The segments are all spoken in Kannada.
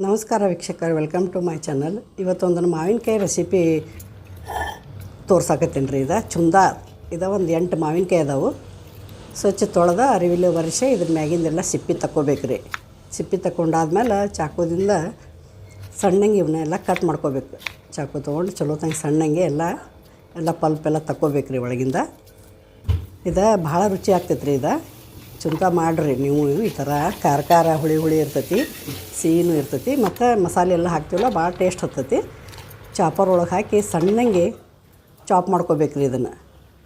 ನಮಸ್ಕಾರ ವೀಕ್ಷಕರು, ವೆಲ್ಕಮ್ ಟು ಮೈ ಚಾನಲ್. ಇವತ್ತೊಂದು ಮಾವಿನಕಾಯಿ ರೆಸಿಪಿ ತೋರ್ಸಾಕತ್ತೀನಿ ರೀ. ಚುಂದಾರ್ ಒಂದು 8 ಮಾವಿನಕಾಯಿ ಅದಾವು. ಸ್ವಚ್ಛ ತೊಳೆದ ಅರಿವಿಲೆ ವರ್ಷೆ ಇದ್ರ ಮ್ಯಾಗಿಂದೆಲ್ಲ ಸಿಪ್ಪಿ ತಕ್ಕೋಬೇಕು ರೀ. ಸಿಪ್ಪಿ ತಗೊಂಡಾದ್ಮೇಲೆ ಚಾಕುದಿಂದ ಸಣ್ಣಂಗೆ ಇವನ್ನೆಲ್ಲ ಕಟ್ ಮಾಡ್ಕೋಬೇಕು. ಚಾಕು ತೊಗೊಂಡು ಚಲೋ ತಂಗೆ ಸಣ್ಣಂಗೆ ಎಲ್ಲ ಪಲ್ಪೆಲ್ಲ ತಕ್ಕೋಬೇಕು ರೀ ಒಳಗಿಂದ. ಭಾಳ ರುಚಿ ಆಗ್ತೈತೆ ರೀ. ಚುಂತ ಮಾಡಿರಿ ನೀವು. ಈ ಥರ ಖಾರ ಹುಳಿ ಇರ್ತೈತಿ, ಸಿಹಿನೂ ಇರ್ತೈತಿ, ಮತ್ತು ಮಸಾಲೆ ಎಲ್ಲ ಹಾಕ್ತೀವಲ್ಲ ಭಾಳ ಟೇಸ್ಟ್ ಹತ್ತೈತಿ. ಚಾಪರ್ ಒಳಗೆ ಹಾಕಿ ಸಣ್ಣಂಗೆ ಚಾಪ್ ಮಾಡ್ಕೋಬೇಕು ರೀ. ಇದನ್ನು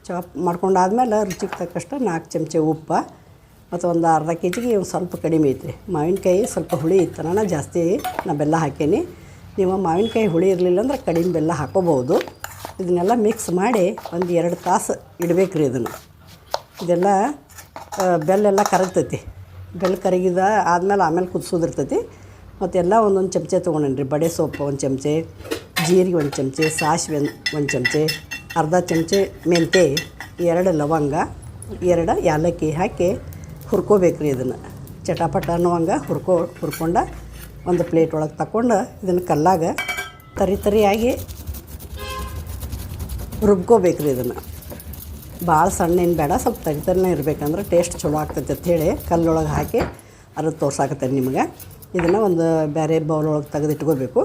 ಚಾಪ್ ಮಾಡ್ಕೊಂಡಾದ್ಮೇಲೆ ರುಚಿಗೆ ತಕ್ಕಷ್ಟು 4 ಚಮಚ ಉಪ್ಪು ಮತ್ತು ಒಂದು ಅರ್ಧ ಕೆ ಜಿಗೆ ಒಂದು ಸ್ವಲ್ಪ ಕಡಿಮೆ ಐತ್ರಿ. ಮಾವಿನಕಾಯಿ ಸ್ವಲ್ಪ ಹುಳಿ ಇತ್ತನ ಜಾಸ್ತಿ ನಾ ಬೆಲ್ಲ ಹಾಕೀನಿ. ನೀವು ಮಾವಿನಕಾಯಿ ಹುಳಿ ಇರಲಿಲ್ಲ ಅಂದ್ರೆ ಕಡಿಮೆ ಬೆಲ್ಲ ಹಾಕೋಬೋದು. ಇದನ್ನೆಲ್ಲ ಮಿಕ್ಸ್ ಮಾಡಿ ಒಂದು 2 ತಾಸು ಇಡಬೇಕು ರೀ. ಇದೆಲ್ಲ ಬೆಲ್ಲೆಲ್ಲ ಕರಗ್ತೈತಿ. ಬೆಲ್ಲ ಕರಗಿದ ಆಮೇಲೆ ಕುದಿಸೋದಿರ್ತೈತಿ. ಮತ್ತು ಎಲ್ಲ ಒಂದೊಂದು ಚಮಚೆ ತೊಗೊಂಡೇನಿ ರೀ. ಬಡೆ ಸೊಪ್ಪು 1 ಚಮಚೆ, ಜೀರಿಗೆ 1 ಚಮಚೆ, ಸಾಸಿವೆ 1 ಚಮಚೆ, ಅರ್ಧ ಚಮಚೆ ಮೆಂತ್ಯ, 2 ಲವಂಗ, 2 ಏಲಕ್ಕಿ ಹಾಕಿ ಹುರ್ಕೋಬೇಕು ರೀ. ಇದನ್ನು ಚಟಾಪಟ ಅನ್ನುವಂಗೆ ಹುರ್ಕೊಂಡು ಒಂದು ಪ್ಲೇಟ್ ಒಳಗೆ ತಗೊಂಡು ಇದನ್ನು ಕಲ್ಲಾಗ ತರಿಯಾಗಿ ರುಬ್ಕೋಬೇಕು ರೀ. ಇದನ್ನು ಭಾಳ ಸಣ್ಣ ಏನು ಬೇಡ, ಸ್ವಲ್ಪ ತರಿತರನೇ ಇರಬೇಕಂದ್ರೆ ಟೇಸ್ಟ್ ಚಲೋ ಆಗ್ತೈತೆ ಅಂಥೇಳಿ ಕಲ್ಲೊಳಗೆ ಹಾಕಿ ಅದು ತೋರ್ಸಾಕತ್ತೇನೆ ನಿಮಗೆ. ಇದನ್ನು ಒಂದು ಬೇರೆ ಬೌಲೊಳಗೆ ತೆಗೆದಿಟ್ಕೋಬೇಕು.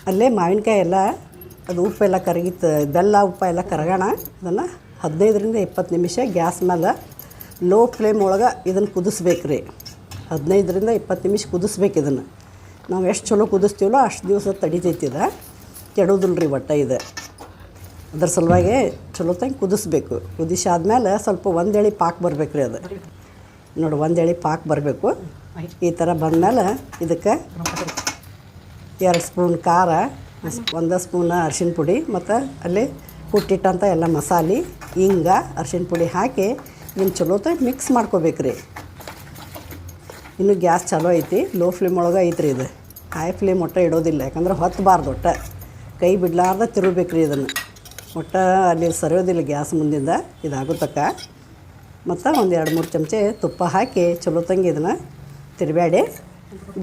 ಅಲ್ಲೇ ಮಾವಿನಕಾಯಿ ಎಲ್ಲ ಅದು ಉಪ್ಪೆಲ್ಲ ಕರಗಿತ್ತು, ಬೆಲ್ಲ ಉಪ್ಪು ಎಲ್ಲ ಕರಗೋಣ. ಅದನ್ನು 15ರಿಂದ 20 ನಿಮಿಷ ಗ್ಯಾಸ್ ಮೇಲೆ ಲೋ ಫ್ಲೇಮ್ ಒಳಗೆ ಇದನ್ನು ಕುದಿಸ್ಬೇಕು ರೀ. 15ರಿಂದ 20 ನಿಮಿಷ ಕುದಿಸ್ಬೇಕು. ಇದನ್ನು ನಾವು ಎಷ್ಟು ಚಲೋ ಕುದಿಸ್ತೀವೋ ಅಷ್ಟು ದಿವಸ ತಡಿತೈತಿ. ಕೆಡೋದಿಲ್ಲ ರೀ ಒಟ್ಟು. ಅದ್ರ ಸಲುವಾಗಿ ಚಲೋ ತಂಗೆ ಕುದಿಸ್ಬೇಕು. ಕುದಿಸಾದ್ಮೇಲೆ ಸ್ವಲ್ಪ 1 ಎಳೆ ಪಾಕ್ ಬರ್ಬೇಕು ರೀ. ಅದು ನೋಡಿ 1 ಎಳೆ ಪಾಕ್ ಬರಬೇಕು. ಈ ಥರ ಬಂದಮೇಲೆ ಇದಕ್ಕೆ 2 ಸ್ಪೂನ್ ಖಾರ, 1 ಸ್ಪೂನ್ ಅರಿಶಿನ ಪುಡಿ ಮತ್ತು ಅಲ್ಲಿ ಕುಟ್ಟಿಟ್ಟಂಥ ಎಲ್ಲ ಮಸಾಲೆ, ಹಿಂಗ, ಅರಿಶಿನ ಪುಡಿ ಹಾಕಿ ಇದನ್ನು ಚಲೋ ತಂಗೆ ಮಿಕ್ಸ್ ಮಾಡ್ಕೋಬೇಕು ರೀ. ಇನ್ನು ಗ್ಯಾಸ್ ಚಲೋ ಐತಿ, ಲೋ ಫ್ಲೇಮ್ ಒಳಗೆ ಐತ್ರಿ. ಇದು ಹೈ ಫ್ಲೇಮ್ ಒಟ್ಟು ಇಡೋದಿಲ್ಲ, ಯಾಕಂದ್ರೆ ಹೊತ್ತಬಾರ್ದು. ಒಟ್ಟು ಕೈ ಬಿಡ್ಲಾರ್ದ ತಿರುಗಬೇಕು ರೀ. ಇದನ್ನು ಒಟ್ಟು ಅಲ್ಲಿ ಸರಿಯೋದಿಲ್ಲ ಗ್ಯಾಸ್ ಮುಂದಿಂದ ಇದಾಗುತ್ತಕ್ಕ. ಮತ್ತು ಒಂದು 2-3 ಚಮಚೆ ತುಪ್ಪ ಹಾಕಿ ಚಲೋ ತಂಗಿ ಇದನ್ನು ತಿರುಗಾಡಿ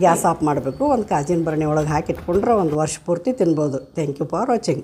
ಗ್ಯಾಸ್ ಆಫ್ ಮಾಡಬೇಕು. ಒಂದು ಕಾಜಿನ ಭರಣಿ ಒಳಗೆ ಹಾಕಿ ಇಟ್ಕೊಂಡ್ರೆ ಒಂದು ವರ್ಷ ಪೂರ್ತಿ ತಿನ್ಬೋದು. Thank you for watching.